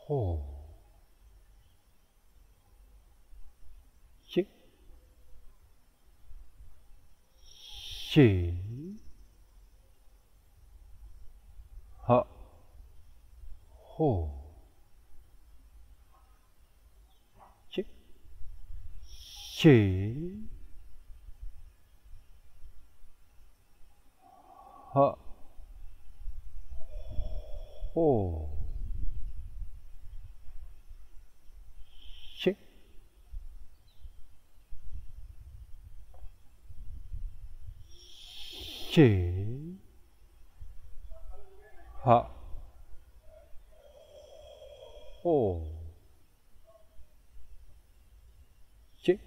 ho, chi, chi, ha, ho, chi, chi, ha, ho, chi, chi, ha, ho, chi,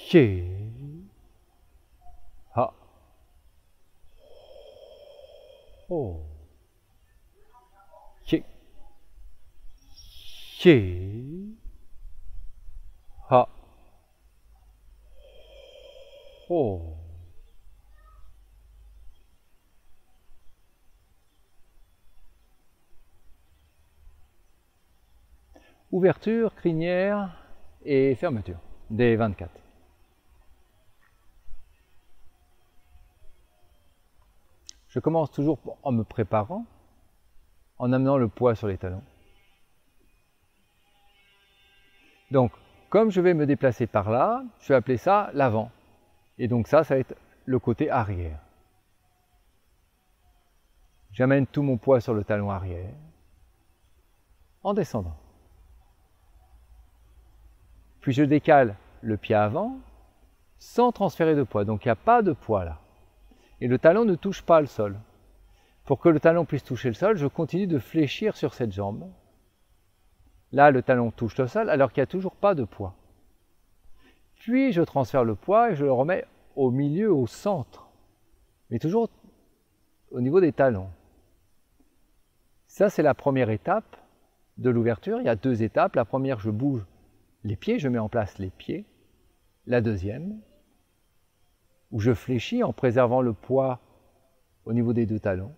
chi, ha, ho, chi, chi, ha, ho. Ouverture, crinière et fermeture des 24. Je commence toujours en me préparant, en amenant le poids sur les talons. Donc, comme je vais me déplacer par là, je vais appeler ça l'avant. Et donc ça va être le côté arrière. J'amène tout mon poids sur le talon arrière, en descendant. Puis je décale le pied avant, sans transférer de poids. Donc il n'y a pas de poids là. Et le talon ne touche pas le sol. Pour que le talon puisse toucher le sol, je continue de fléchir sur cette jambe. Là, le talon touche le sol alors qu'il n'y a toujours pas de poids. Puis je transfère le poids et je le remets au milieu, au centre, mais toujours au niveau des talons. Ça, c'est la première étape de l'ouverture. Il y a deux étapes. La première, je bouge les pieds, je mets en place les pieds. La deuxième, où je fléchis en préservant le poids au niveau des deux talons.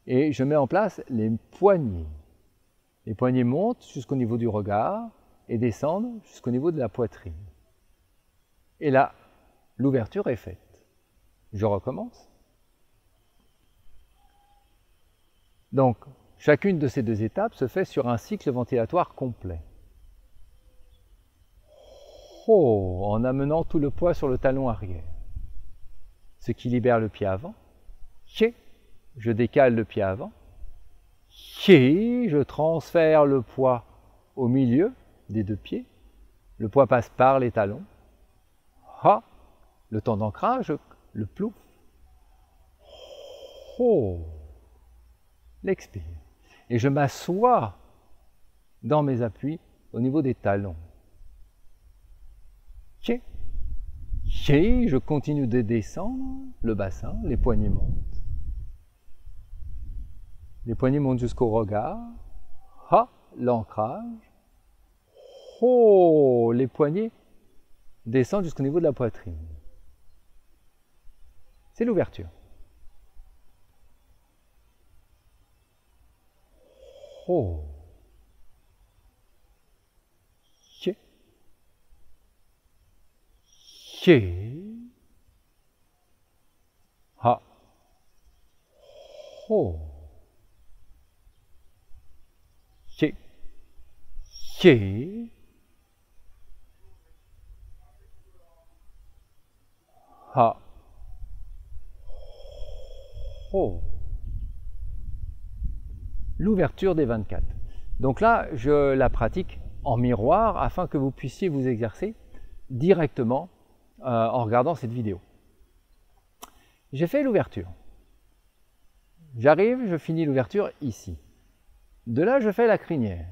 Et je mets en place les poignets. Les poignets montent jusqu'au niveau du regard et descendent jusqu'au niveau de la poitrine. Et là, l'ouverture est faite. Je recommence. Donc, chacune de ces deux étapes se fait sur un cycle ventilatoire complet. Ho, en amenant tout le poids sur le talon arrière. Ce qui libère le pied avant. Chi, je décale le pied avant. Chi, je transfère le poids au milieu des deux pieds. Le poids passe par les talons. Ha, le temps d'ancrage, le plouf. Ho, l'expire. Et je m'assois dans mes appuis au niveau des talons. Chi, chi, je continue de descendre le bassin, les poignets montent. Les poignets montent jusqu'au regard. Ha, l'ancrage. Ho, les poignets descendent jusqu'au niveau de la poitrine. C'est l'ouverture. Ho. Chi. Chi. Ha. Ho. Chi. Chi. Ha. Ho. L'ouverture des 24. Donc là, je la pratique en miroir afin que vous puissiez vous exercer directement en regardant cette vidéo. J'ai fait l'ouverture. J'arrive, je finis l'ouverture ici. De là, je fais la crinière.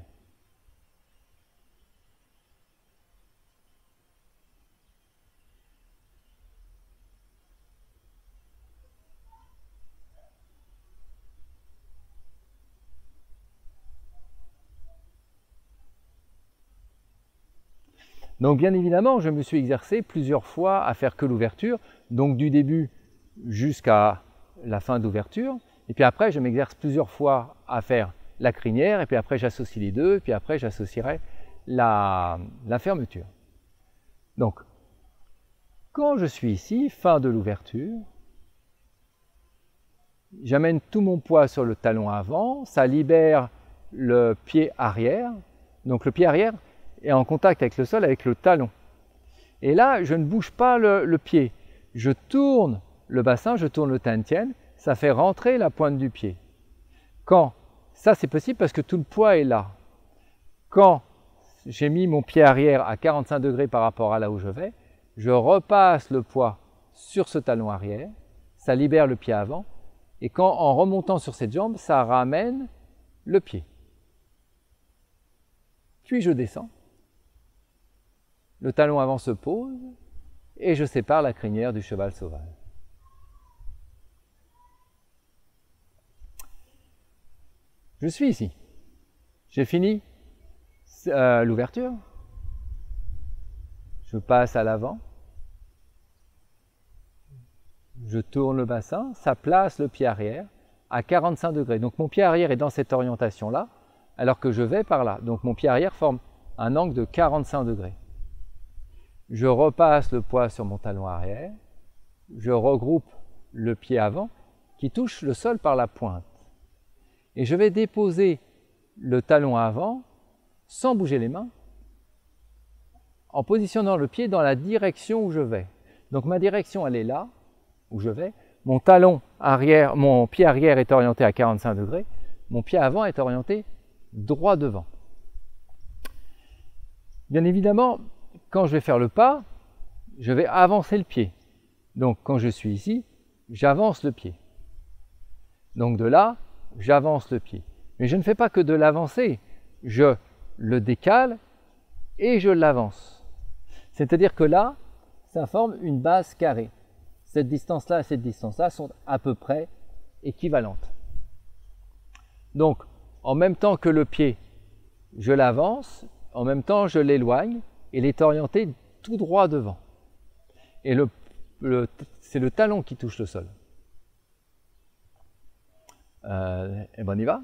Donc bien évidemment, je me suis exercé plusieurs fois à faire que l'ouverture, donc du début jusqu'à la fin d'ouverture, Et puis après, je m'exerce plusieurs fois à faire la crinière, et puis après j'associe les deux, et puis après j'associerai la fermeture. Donc, quand je suis ici, fin de l'ouverture, j'amène tout mon poids sur le talon avant, ça libère le pied arrière. Donc le pied arrière est en contact avec le sol, avec le talon. Et là, je ne bouge pas le pied. Je tourne le bassin, je tourne le Tantien, ça fait rentrer la pointe du pied. Ça c'est possible parce que tout le poids est là. Quand j'ai mis mon pied arrière à 45 degrés par rapport à là où je vais, je repasse le poids sur ce talon arrière, ça libère le pied avant, et en remontant sur cette jambe, ça ramène le pied. Puis je descends, le talon avant se pose, et je sépare la crinière du cheval sauvage. Je suis ici. J'ai fini l'ouverture. Je passe à l'avant. Je tourne le bassin, ça place le pied arrière à 45 degrés. Donc mon pied arrière est dans cette orientation-là, alors que je vais par là. Donc mon pied arrière forme un angle de 45 degrés. Je repasse le poids sur mon talon arrière. Je regroupe le pied avant qui touche le sol par la pointe. Et je vais déposer le talon avant sans bouger les mains, en positionnant le pied dans la direction où je vais. Donc ma direction, elle est là, où je vais. Mon talon arrière, mon pied arrière est orienté à 45 degrés. Mon pied avant est orienté droit devant. Bien évidemment, quand je vais faire le pas, je vais avancer le pied. Donc quand je suis ici, j'avance le pied. Donc de là, j'avance le pied. Mais je ne fais pas que de l'avancer. Je le décale et je l'avance. C'est-à-dire que là, ça forme une base carrée. Cette distance-là et cette distance-là sont à peu près équivalentes. Donc, en même temps que le pied, je l'avance, en même temps je l'éloigne, et il est orienté tout droit devant. Et c'est le talon qui touche le sol. Et ben on y va.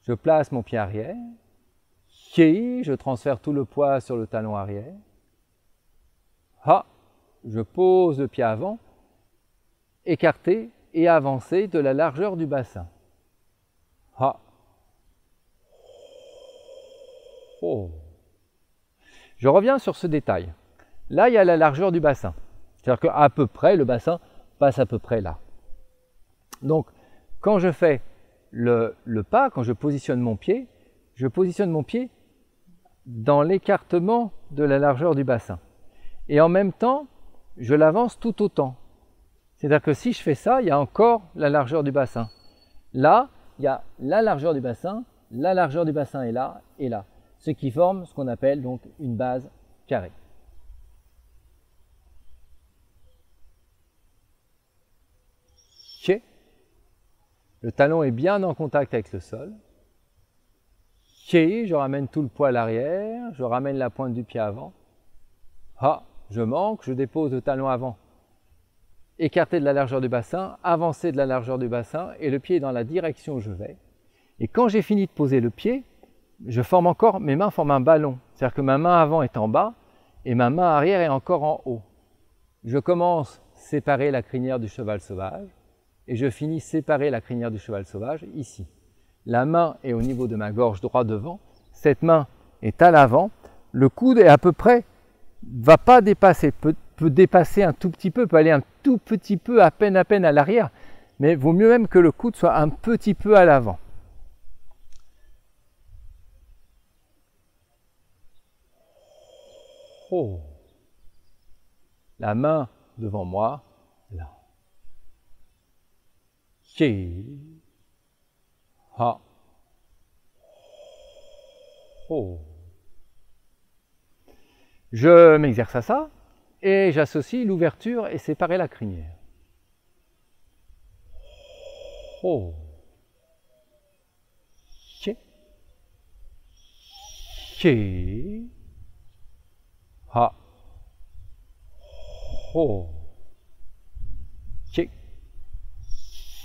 Je place mon pied arrière. Je transfère tout le poids sur le talon arrière. Je pose le pied avant, écarté et avancé de la largeur du bassin. Je reviens sur ce détail. Là, il y a la largeur du bassin. C'est-à-dire qu'à peu près, le bassin passe à peu près là. Donc, quand je fais le pas, quand je positionne mon pied dans l'écartement de la largeur du bassin. Et en même temps, je l'avance tout autant. C'est-à-dire que si je fais ça, il y a encore la largeur du bassin. Là, il y a la largeur du bassin est là et là. Ce qui forme ce qu'on appelle donc une base carrée. Le talon est bien en contact avec le sol. Je ramène tout le poids à l'arrière, je ramène la pointe du pied avant. Je manque, je dépose le talon avant, écarté de la largeur du bassin, avancé de la largeur du bassin, et le pied est dans la direction où je vais. Et quand j'ai fini de poser le pied, mes mains forment un ballon. C'est-à-dire que ma main avant est en bas, et ma main arrière est encore en haut. Je commence à séparer la crinière du cheval sauvage, et je finis séparer la crinière du cheval sauvage ici. La main est au niveau de ma gorge droit devant, cette main est à l'avant, le coude est à peu près, va pas dépasser, peut dépasser un tout petit peu, peut aller un tout petit peu, à peine à l'arrière, mais vaut mieux même que le coude soit un petit peu à l'avant. La main devant moi, là. Je m'exerce à ça et j'associe l'ouverture et séparer la crinière. chi,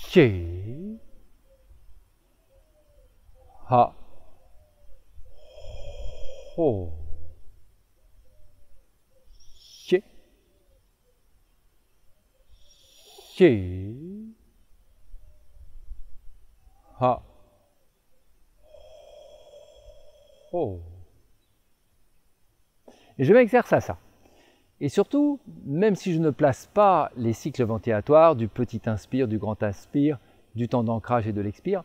chi, ha, ho, chi, chi, ha, ho. Et je m'exerce à ça. Et surtout, même si je ne place pas les cycles ventilatoires du petit inspire, du grand inspire, du temps d'ancrage et de l'expire,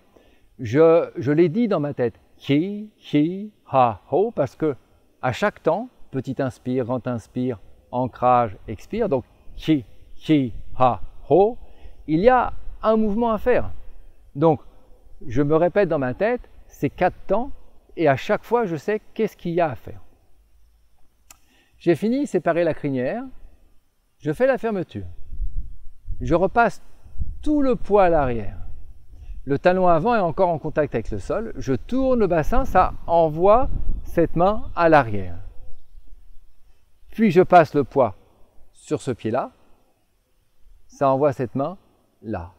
je les dis dans ma tête. Hi, hi, ha, ho, parce que à chaque temps, petit inspire, grand inspire, ancrage, expire, donc hi, hi, ha, ho, il y a un mouvement à faire. Donc, je me répète dans ma tête ces 4 temps et à chaque fois, je sais qu'est-ce qu'il y a à faire. J'ai fini, séparer la crinière, je fais la fermeture. Je repasse tout le poids à l'arrière. Le talon avant est encore en contact avec le sol. Je tourne le bassin, ça envoie cette main à l'arrière. Puis je passe le poids sur ce pied-là, ça envoie cette main là.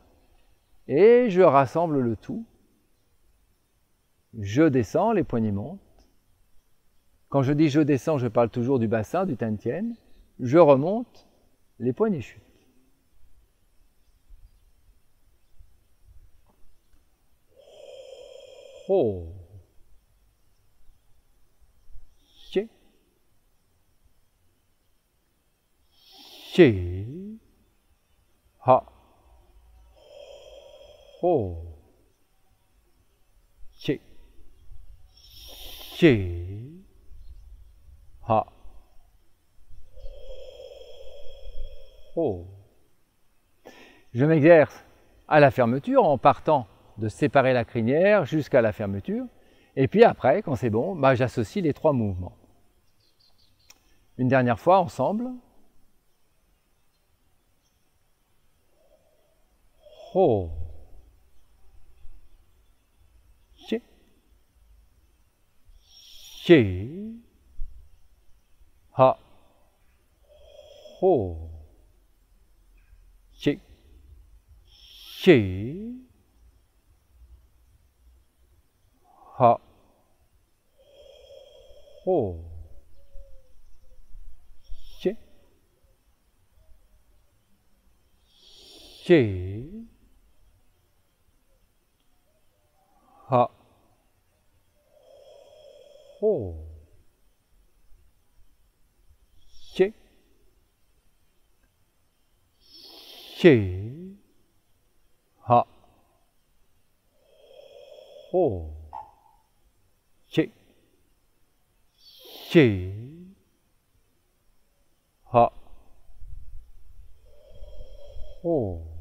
Et je rassemble le tout. Je descends, les poignets montent. Quand je dis je descends, je parle toujours du bassin, du Tantien. Je remonte, les poignets chutent. Ho. Chi. Chi. Ha. Ho. Chi. Chi. Ha. Ho. Je m'exerce à la fermeture en partant de séparer la crinière jusqu'à la fermeture. Et puis après, quand c'est bon, j'associe les 3 mouvements. Une dernière fois, ensemble. Ho. Chi. Chi. Ha. Ho. Chi. Chi. Ha. Ho. Chi. Chi. Ha. Ho. Chi. Chi. Ha. Ho. Chi. Chi. Ha. Ho.